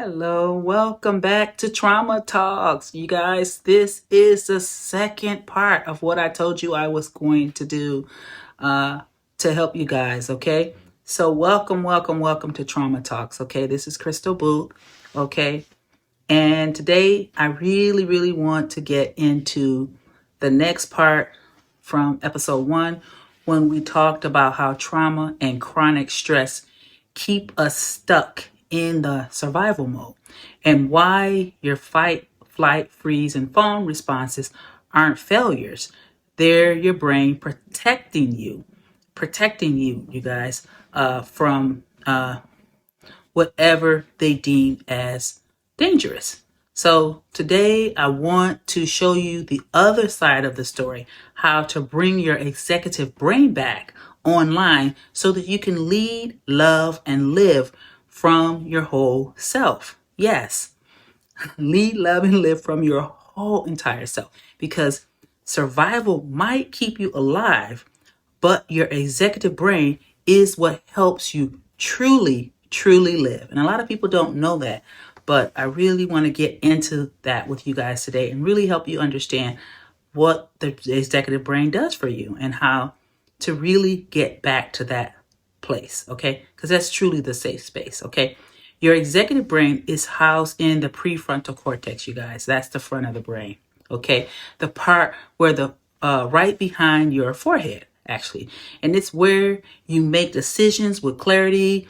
Hello, welcome back to Trauma Talks. You guys, this is the second part of what I told you I was going to do uh, to help you guys, okay? So welcome to Trauma Talks, okay? This is Krystal Boothe, okay? And today I really want to get into the next part from episode 1 when we talked about how trauma and chronic stress keep us stuck in the survival mode and why your fight, flight, freeze, and fawn responses aren't failures. They're your brain protecting you, you guys, from whatever they deem as dangerous. So today I want to show you the other side of the story, how to bring your executive brain back online so that you can lead, love, and live from your whole self. Yes, lead, love, and live from your whole entire self, because survival might keep you alive, but your executive brain is what helps you truly live. And a lot of people don't know that, but I really want to get into that with you guys today and really help you understand what the executive brain does for you and how to really get back to that place, okay? Because that's truly the safe space, okay? Your executive brain is housed in the prefrontal cortex, you guys. That's the front of the brain, okay? The part where the right behind your forehead, actually. And it's where you make decisions with clarity,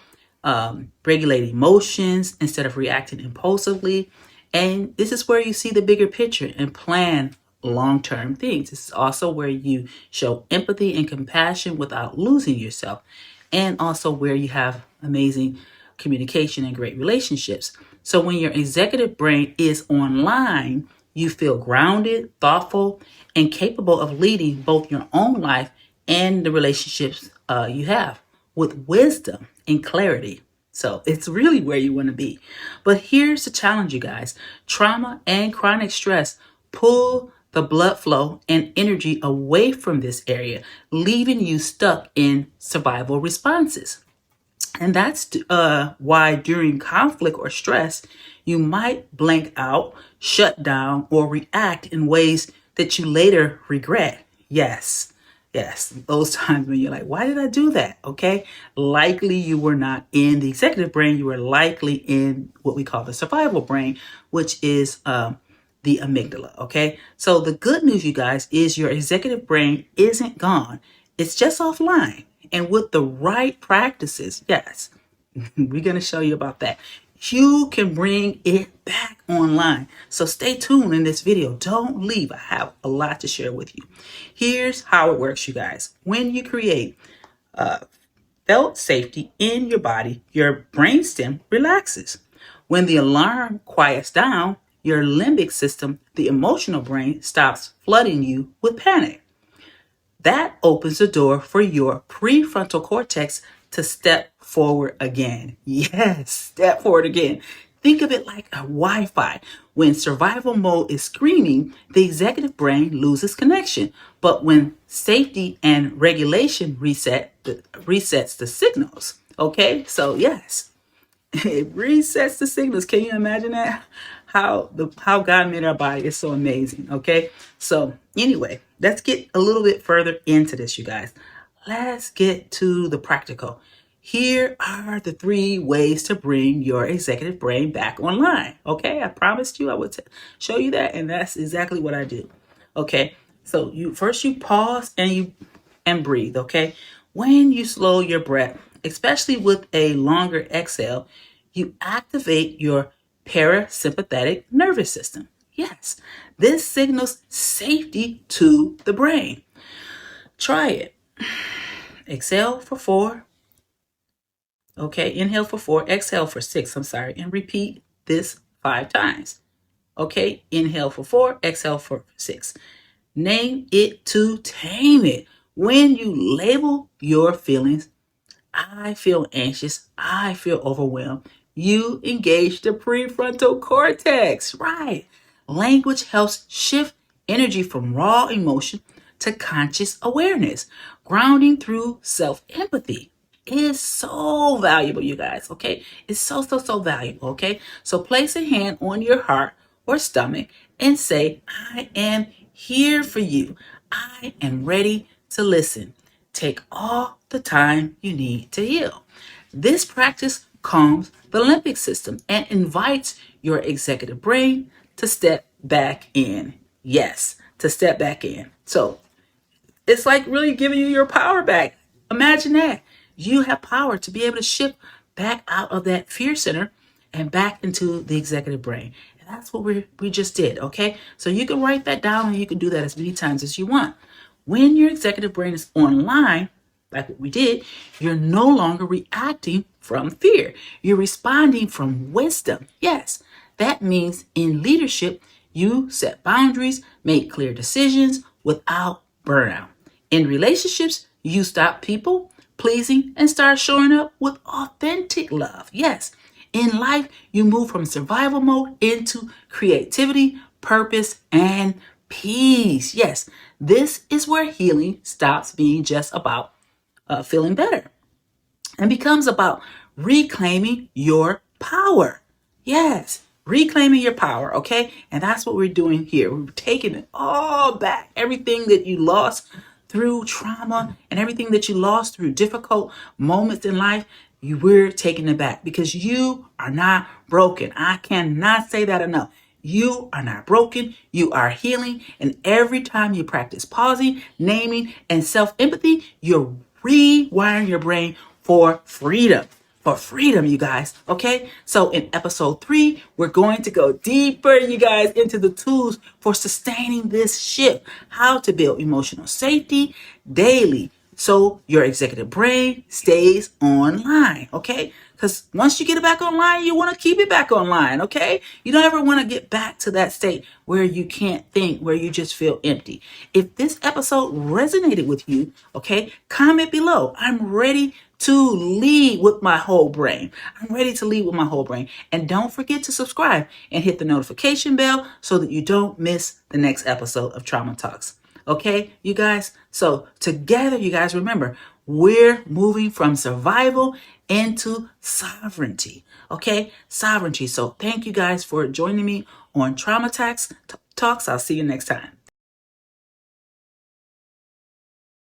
regulate emotions instead of reacting impulsively. And this is where you see the bigger picture and plan long-term things. This is also where you show empathy and compassion without losing yourself, and also where you have amazing communication and great relationships. So when your executive brain is online, you feel grounded, thoughtful, and capable of leading both your own life and the relationships you have with wisdom and clarity. So it's really where you want to be. But here's the challenge, you guys. Trauma and chronic stress pull the blood flow and energy away from this area, leaving you stuck in survival responses. And that's why during conflict or stress, you might blank out, shut down, or react in ways that you later regret. Yes, those times when you're like, why did I do that? Okay, likely you were not in the executive brain. You were likely in what we call the survival brain, which is the amygdala. Okay, so the good news, you guys, is your executive brain isn't gone. It's just offline. And with the right practices, yes, we're going to show you about that. You can bring it back online. So stay tuned in this video. Don't leave. I have a lot to share with you. Here's how it works, you guys. When you create felt safety in your body, your brainstem relaxes. When the alarm quiets down, your limbic system, the emotional brain, stops flooding you with panic. That opens the door for your prefrontal cortex to step forward again. Yes, step forward again. Think of it like a Wi-Fi. When survival mode is screaming, the executive brain loses connection. But when safety and regulation resets the signals. Okay, so yes, it resets the signals. Can you imagine that? How God made our body is so amazing. Okay, so anyway, let's get a little bit further into this, you guys. Let's get to the practical. Here are the 3 ways to bring your executive brain back online. Okay, I promised you I would show you that, and that's exactly what I do. Okay, so you pause and breathe. Okay, when you slow your breath, especially with a longer exhale, you activate your parasympathetic nervous system. Yes, this signals safety to the brain. Try it. Exhale for 4. Okay, inhale for 4, exhale for 6, and repeat this 5 times. Okay, inhale for 4, exhale for 6. Name it to tame it. When you label your feelings, I feel anxious, I feel overwhelmed, you engage the prefrontal cortex, right? Language helps shift energy from raw emotion to conscious awareness, grounding through self-empathy. is so valuable, you guys, okay? It's so, so, so valuable, okay? So place a hand on your heart or stomach and say, I am here for you. I am ready to listen. Take all the time you need to heal. This practice calms the limbic system and invites your executive brain to step back in. Yes, to step back in. So it's like really giving you your power back. Imagine that. You have power to be able to shift back out of that fear center and back into the executive brain. And that's what we just did, okay? So you can write that down and you can do that as many times as you want. When your executive brain is online, like what we did, you're no longer reacting from fear. You're responding from wisdom. Yes, that means in leadership, you set boundaries, make clear decisions without burnout. In relationships, you stop people pleasing and start showing up with authentic love. Yes. In life, you move from survival mode into creativity, purpose, and peace. Yes. This is where healing stops being just about feeling better and becomes about reclaiming your power. Yes, reclaiming your power, okay? And that's what we're doing here. We're taking it all back. Everything that you lost through trauma and everything that you lost through difficult moments in life, we're taking it back because you are not broken. I cannot say that enough. You are not broken. You are healing. And every time you practice pausing, naming, and self-empathy, you're rewiring your brain for freedom. For freedom, you guys. Okay? So in episode 3, we're going to go deeper, you guys, into the tools for sustaining this shift. How to build emotional safety daily so your executive brain stays online. Okay? Because once you get it back online, you want to keep it back online, okay? You don't ever want to get back to that state where you can't think, where you just feel empty. If this episode resonated with you, okay, comment below. I'm ready to lead with my whole brain. I'm ready to lead with my whole brain. And don't forget to subscribe and hit the notification bell so that you don't miss the next episode of Trauma Talks. Okay, you guys? So together, you guys, remember, we're moving from survival into sovereignty. Okay, sovereignty. So thank you guys for joining me on Trauma Talks. I'll see you next time.